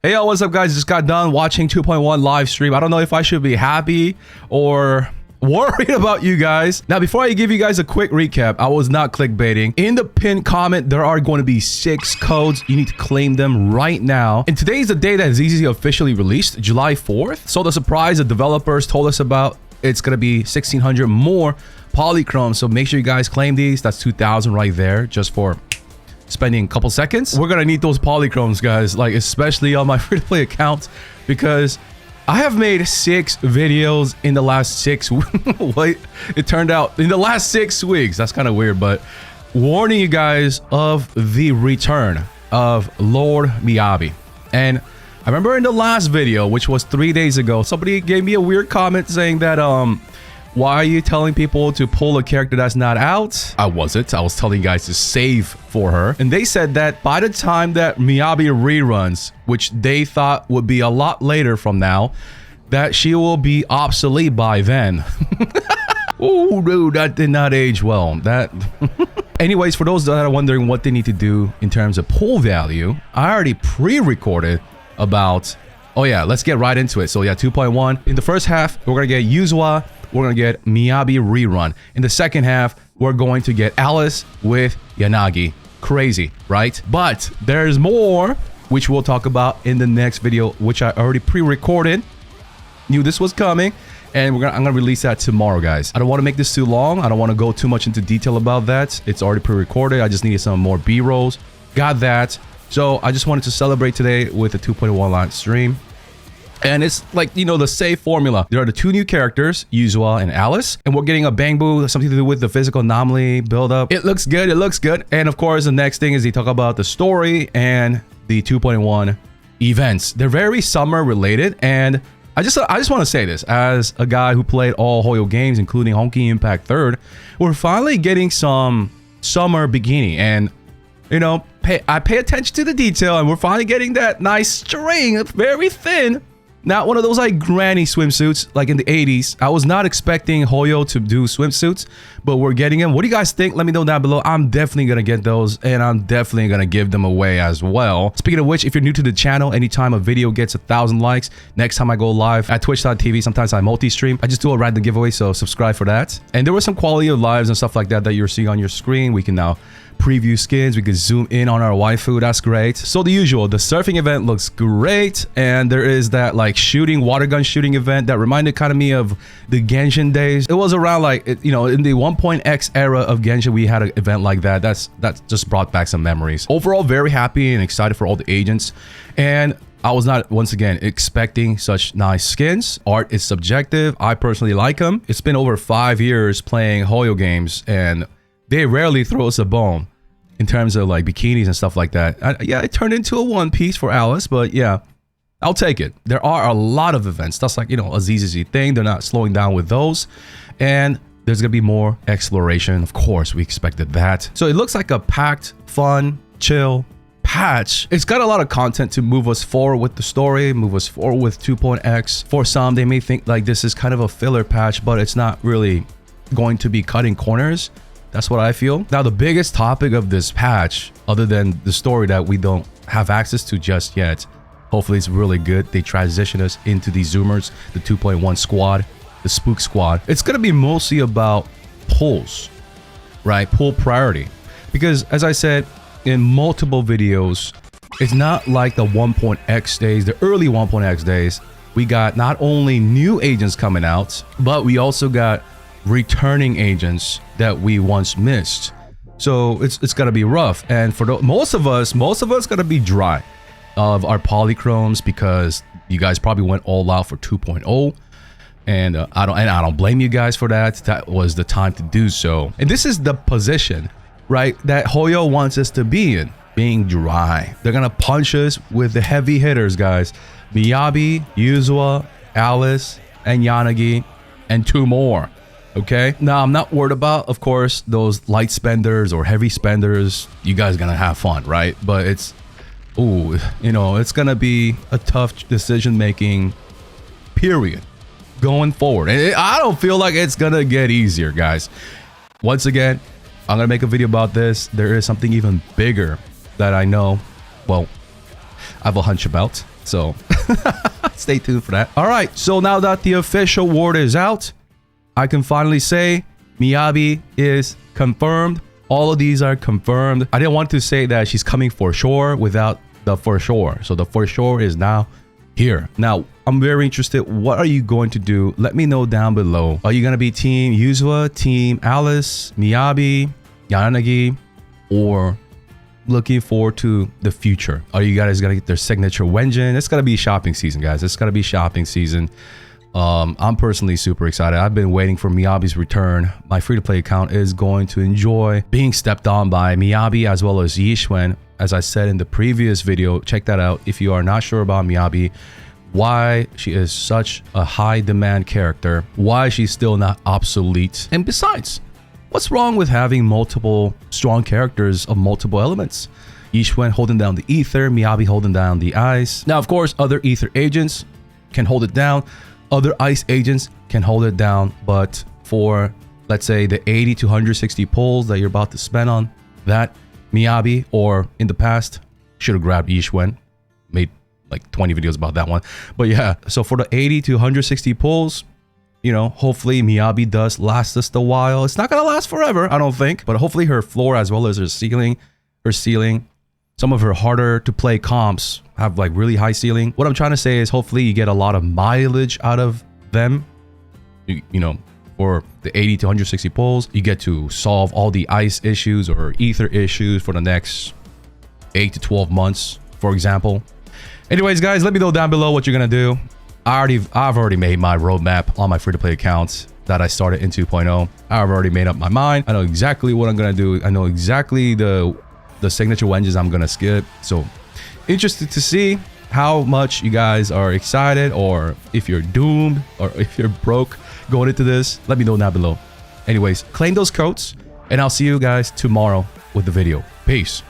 Hey, yo, what's up, guys? Just got done watching 2.1 live stream. I don't know if I should be happy or worried about you guys. Now, before I give you guys a quick recap, I was not clickbaiting. In the pinned comment, there are going to be 6 codes. You need to claim them right now. And today is the day that ZZZ officially released, July 4th. So the surprise the developers told us about, it's going to be 1,600 more polychromes. So make sure you guys claim these. That's 2,000 right there just for spending a couple seconds. We're gonna need those polychromes, guys, like especially on my free-to-play account, because I have made 6 videos in the last 6 wait, it turned out in the last 6 weeks. That's kind of weird, but warning you guys of the return of Lord Miyabi. And I remember in the last video, which was 3 days ago, somebody gave me a weird comment saying that why are you telling people to pull a character that's not out? I wasn't. I was telling you guys to save for her. And they said that by the time that Miyabi reruns, which they thought would be a lot later from now, that she will be obsolete by then. Oh, dude, that did not age well. That. Anyways, for those that are wondering what they need to do in terms of pull value, I already pre-recorded about... Oh yeah, let's get right into it. So yeah, 2.1. In the first half, we're gonna get Yuzuha. We're gonna get Miyabi rerun. In the second half, we're going to get Alice with Yanagi. Crazy, right? But there's more, which we'll talk about in the next video, which I already pre-recorded. Knew this was coming, and I'm gonna release that tomorrow, guys. I don't want to make this too long. I don't want to go too much into detail about that. It's already pre-recorded. I just needed some more B-rolls. Got that. So I just wanted to celebrate today with a 2.1 live stream. And it's like, you know, the safe formula. There are the 2 new characters, Yuzuha and Alice. And we're getting a bang boo, something to do with the physical anomaly build-up. It looks good. It looks good. And of course, the next thing is they talk about the story and the 2.1 events. They're very summer related. And I just want to say this, as a guy who played all Hoyo games, including Honky Impact 3rd, we're finally getting some summer bikini. And, you know, I pay attention to the detail, and we're finally getting that nice string. It's very thin. Not one of those like granny swimsuits like in the 80s. I was not expecting Hoyo to do swimsuits, but we're getting them. What do you guys think? Let me know down below. I'm definitely going to get those, and I'm definitely going to give them away as well. Speaking of which, if you're new to the channel, anytime a video gets 1,000 likes, next time I go live at twitch.tv, sometimes I multi-stream. I just do a random giveaway, so subscribe for that. And there was some quality of lives and stuff like that that you're seeing on your screen. We can now preview skins. We could zoom in on our waifu. That's great. So the usual, the surfing event looks great, and there is that like shooting, water gun shooting event that reminded kind of me of the Genshin days. It was around like, you know, in the 1.x era of Genshin, we had an event like that. That just brought back some memories. Overall, very happy and excited for all the agents, and I was not, once again, expecting such nice skins. Art is subjective. I personally like them. It's been over 5 years playing Hoyo games, and they rarely throw us a bone in terms of like bikinis and stuff like that. Yeah, it turned into a one piece for Alice, but yeah, I'll take it. There are a lot of events. That's like, you know, a ZZZ thing. They're not slowing down with those. And there's gonna be more exploration. Of course, we expected that. So it looks like a packed, fun, chill patch. It's got a lot of content to move us forward with the story, move us forward with 2.x. For some, they may think like this is kind of a filler patch, but it's not really going to be cutting corners. That's what I feel. Now, the biggest topic of this patch, other than the story that we don't have access to just yet, hopefully it's really good. They transition us into the Zoomers, the 2.1 squad, the Spook Squad. It's going to be mostly about pulls, right? Pull priority. Because as I said in multiple videos, it's not like the 1.x days, the early 1.x days. We got not only new agents coming out, but we also got returning agents that we once missed. So it's gonna be rough, and for most of us gonna be dry of our polychromes, because you guys probably went all out for 2.0, and I don't blame you guys for that. That was the time to do so, and this is the position, right, that Hoyo wants us to be in, being dry. They're gonna punch us with the heavy hitters, guys. Miyabi, Yuzuha, Alice, and Yanagi, and 2 more. Okay, now I'm not worried about, of course, those light spenders or heavy spenders. You guys are gonna have fun, right? But it's, ooh, you know, it's gonna be a tough decision making period going forward. And I don't feel like it's gonna get easier, guys. Once again, I'm gonna make a video about this. There is something even bigger that I know, well, I have a hunch about. So stay tuned for that. All right, so now that the official word is out, I can finally say Miyabi is confirmed. All of these are confirmed. I didn't want to say that she's coming for sure without the for sure. So the for sure is now here. Now, I'm very interested. What are you going to do? Let me know down below. Are you going to be team Yuzuha, team Alice, Miyabi, Yanagi, or looking forward to the future? Are you guys going to get their signature Wenjin? It's going to be shopping season, guys. It's going to be shopping season. I'm personally super excited. I've been waiting for Miyabi's return. My free-to-play account is going to enjoy being stepped on by Miyabi as well as Yixuan. As I said in the previous video, check that out if you are not sure about Miyabi, why she is such a high demand character, why she's still not obsolete, and besides, what's wrong with having multiple strong characters of multiple elements? Yixuan holding down the ether, Miyabi holding down the ice. Now, of course, other ether agents can hold it down. Other ice agents can hold it down, but for, let's say, the 80 to 160 pulls that you're about to spend on that, Miyabi, or in the past, should have grabbed Yixuan. Made like 20 videos about that one. But yeah, so for the 80 to 160 pulls, you know, hopefully Miyabi does last us a while. It's not going to last forever, I don't think, but hopefully her floor as well as her ceiling, some of her harder to play comps have like really high ceiling. What I'm trying to say is hopefully you get a lot of mileage out of them. You know, for the 80 to 160 pulls, you get to solve all the ice issues or ether issues for the next 8 to 12 months, for example. Anyways, guys, let me know down below what you're gonna do. I've already made my roadmap on my free-to-play accounts that I started in 2.0. I've already made up my mind. I know exactly what I'm gonna do. I know exactly the signature Wenjins I'm gonna skip. So interested to see how much you guys are excited, or if you're doomed, or if you're broke going into this. Let me know down below. Anyways, claim those codes, and I'll see you guys tomorrow with the video. Peace.